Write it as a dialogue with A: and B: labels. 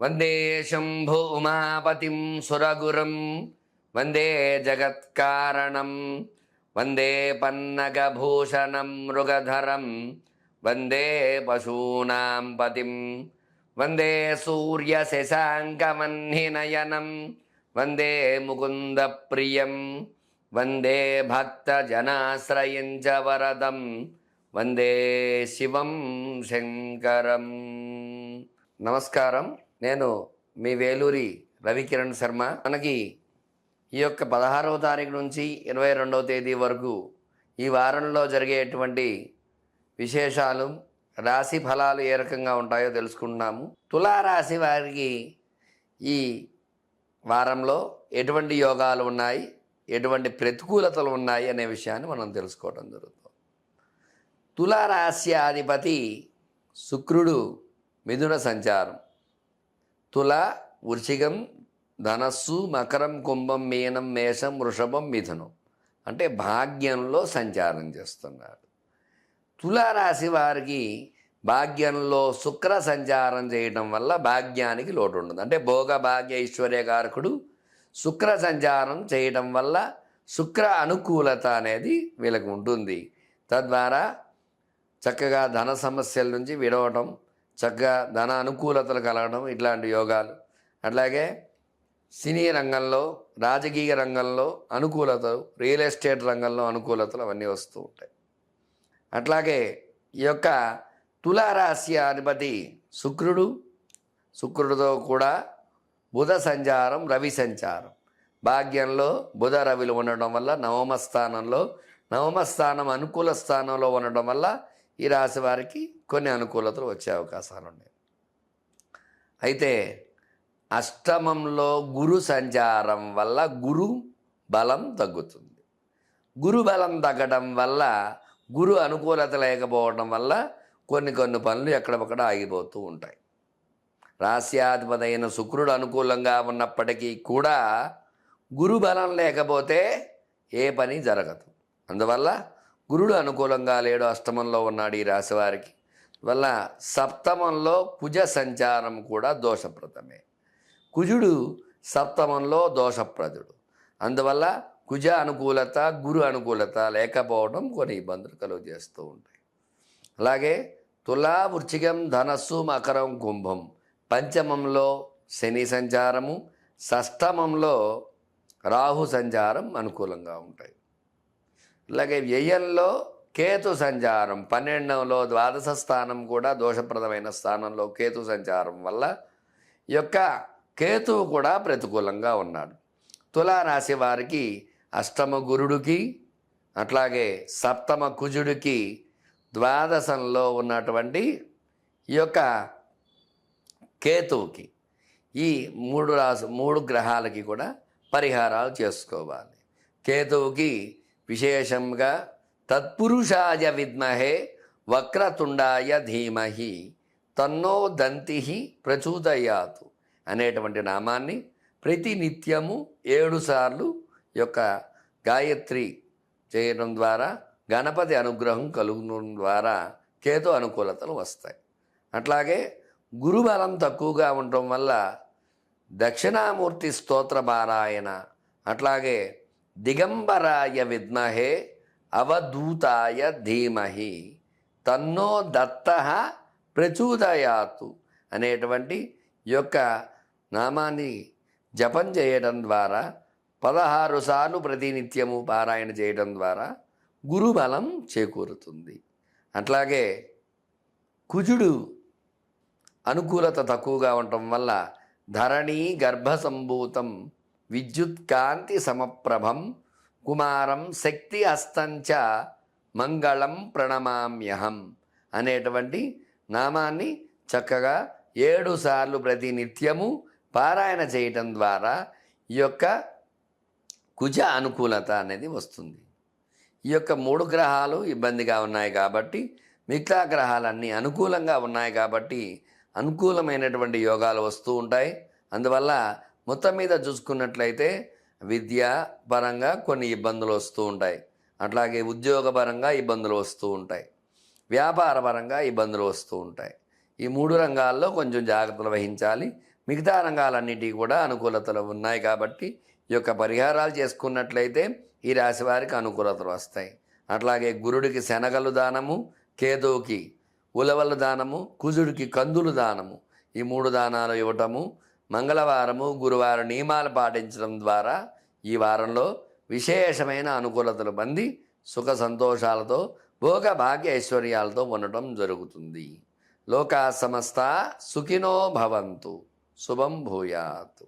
A: వందే శంభో ఉమాపతిం సురగురం వందే జగత్కారణం వందే పన్నగభూషణం మృగధరం వందే పశూనాం పతిం వందే సూర్యశశాంకమన్నినయనం వందే ముకుందప్రియం వందే భక్తజనాశ్రయం చ వరదం వందే శివం శంకరం. నమస్కారం, నేను మీ వేలూరి రవికిరణ్ శర్మ. మనకి ఈ యొక్క 16వ తారీఖు నుంచి 22వ తేదీ వరకు ఈ వారంలో జరిగేటువంటి విశేషాలు, రాశి ఫలాలు ఏ రకంగా ఉంటాయో తెలుసుకుంటున్నాము. తులారాశి వారికి ఈ వారంలో ఎటువంటి యోగాలు ఉన్నాయి, ఎటువంటి ప్రతికూలతలు ఉన్నాయి అనే విషయాన్ని మనం తెలుసుకోవడం జరుగుతుంది. తులారాశ్యాధిపతి శుక్రుడు మిథున సంచారం. తుల, వృశ్చికం, ధనస్సు, మకరం, కుంభం, మీనం, మేషం, వృషభం, మిథునం అంటే భాగ్యంలో సంచారం చేస్తున్నాడు. తులారాశి వారికి భాగ్యంలో శుక్ర సంచారం చేయడం వల్ల భాగ్యానికి లోటు ఉండదు. అంటే భోగ భాగ్య ఐశ్వర్యకారకుడు శుక్ర సంచారం చేయడం వల్ల శుక్ర అనుకూలత అనేది వీళ్ళకి ఉంటుంది. తద్వారా చక్కగా ధన సమస్యల నుంచి విడవటం, చక్కగా ధన అనుకూలతలు కలగడం, ఇట్లాంటి యోగాలు. అట్లాగే సినీ రంగంలో, రాజకీయ రంగంలో అనుకూలతలు, రియల్ ఎస్టేట్ రంగంలో అనుకూలతలు అవన్నీ వస్తూ ఉంటాయి. అట్లాగే ఈ యొక్క తులారాశి అధిపతి శుక్రుడితో కూడా బుధ సంచారం, రవి సంచారం. భాగ్యంలో బుధ రవిలు ఉండడం వల్ల నవమ స్థానం అనుకూల స్థానంలో ఉండడం వల్ల ఈ రాశి వారికి కొన్ని అనుకూలతలు వచ్చే అవకాశాలు ఉన్నాయి. అయితే అష్టమంలో గురు సంచారం వల్ల గురు బలం తగ్గుతుంది. గురు బలం తగ్గడం వల్ల, గురు అనుకూలత లేకపోవడం వల్ల కొన్ని పనులు ఎక్కడొక్కడ ఆగిపోతూ ఉంటాయి. రాశ్యాధిపతి అయిన శుక్రుడు అనుకూలంగా ఉన్నప్పటికీ కూడా గురు బలం లేకపోతే ఏ పని జరగదు. అందువల్ల గురుడు అనుకూలంగా లేడు, అష్టమంలో ఉన్నాడు ఈ రాశి వారికి. వల్ల సప్తమంలో కుజ సంచారం కూడా దోషప్రదమే. కుజుడు సప్తమంలో దోషప్రదుడు. అందువల్ల కుజ అనుకూలత, గురు అనుకూలత లేకపోవడం కొన్ని ఇబ్బందులు కలుగు చేస్తూ ఉంటాయి. అలాగే తులా, వృశ్చికం, ధనస్సు, మకరం, కుంభం పంచమంలో శని సంచారము, షష్టమంలో రాహు సంచారం అనుకూలంగా ఉంటాయి. అలాగే వ్యయంలో కేతు సంచారం, 12లో ద్వాదశ స్థానం కూడా దోషప్రదమైన స్థానంలో కేతు సంచారం వల్ల ఈ యొక్క కేతువు కూడా ప్రతికూలంగా ఉన్నాడు. తులారాశి వారికి అష్టమ గురుడికి, అట్లాగే సప్తమ కుజుడికి, ద్వాదశంలో ఉన్నటువంటి ఈ యొక్క కేతువుకి, ఈ మూడు గ్రహాలకి కూడా పరిహారాలు చేసుకోవాలి. కేతువుకి విశేషంగా తత్పురుషాయ విద్మహే వక్రతుండాయ ధీమహి తన్నో దంతి ప్రచోదయాతు అనేటువంటి నామాన్ని ప్రతినిత్యము 7 సార్లు యొక్క గాయత్రి చేయడం ద్వారా గణపతి అనుగ్రహం కలుగడం ద్వారా కేతు అనుకూలతలు వస్తాయి. అట్లాగే గురుబలం తక్కువగా ఉండటం వల్ల దక్షిణామూర్తి స్తోత్ర పారాయణ, అట్లాగే దిగంబరాయ విద్మహే అవధూతాయ ధీమహి తన్నో దత్త ప్రచోదయాతు అనేటువంటి యొక్క నామాన్ని జపం చేయడం ద్వారా 16 సార్లు ప్రతినిత్యము పారాయణ చేయడం ద్వారా గురుబలం చేకూరుతుంది. అట్లాగే కుజుడు అనుకూలత తక్కువగా ఉండటం వల్ల ధరణీ గర్భసంభూతం విద్యుత్కాంతి సమప్రభం కుమారం శక్తి హస్తంచ మంగళం ప్రణమామ్యహం అనేటువంటి నామాన్ని చక్కగా 7 సార్లు ప్రతినిత్యము పారాయణ చేయటం ద్వారా ఈ యొక్క కుజ అనుకూలత అనేది వస్తుంది. ఈ యొక్క 3 గ్రహాలు ఇబ్బందిగా ఉన్నాయి కాబట్టి, మిగతా గ్రహాలన్నీ అనుకూలంగా ఉన్నాయి కాబట్టి అనుకూలమైనటువంటి యోగాలు వస్తూ ఉంటాయి. అందువల్ల మొత్తం మీద చూసుకున్నట్లయితే విద్య పరంగా కొన్ని ఇబ్బందులు వస్తూ ఉంటాయి. అట్లాగే ఉద్యోగపరంగా ఇబ్బందులు వస్తూ ఉంటాయి, వ్యాపారపరంగా ఇబ్బందులు వస్తూ ఉంటాయి. ఈ 3 రంగాల్లో కొంచెం జాగ్రత్తలు వహించాలి. మిగతా రంగాలన్నిటికీ కూడా అనుకూలతలు ఉన్నాయి కాబట్టి ఈ యొక్క పరిహారాలు చేసుకున్నట్లయితే ఈ రాశి వారికి అనుకూలతలు వస్తాయి. అట్లాగే గురుడికి శనగలు దానము, కేతువుకి ఉలవలు దానము, కుజుడికి కందులు దానము, ఈ 3 దానాలు ఇవ్వటము, మంగళవారము గురువారం నియమాలు పాటించడం ద్వారా ఈ వారంలో విశేషమైన అనుకూలతలు పొంది సుఖ సంతోషాలతో భోగ భాగ్య ఐశ్వర్యాలతో ఉండటం జరుగుతుంది. లోకా సమస్త సుఖినో భవంతు. శుభం భూయాత్.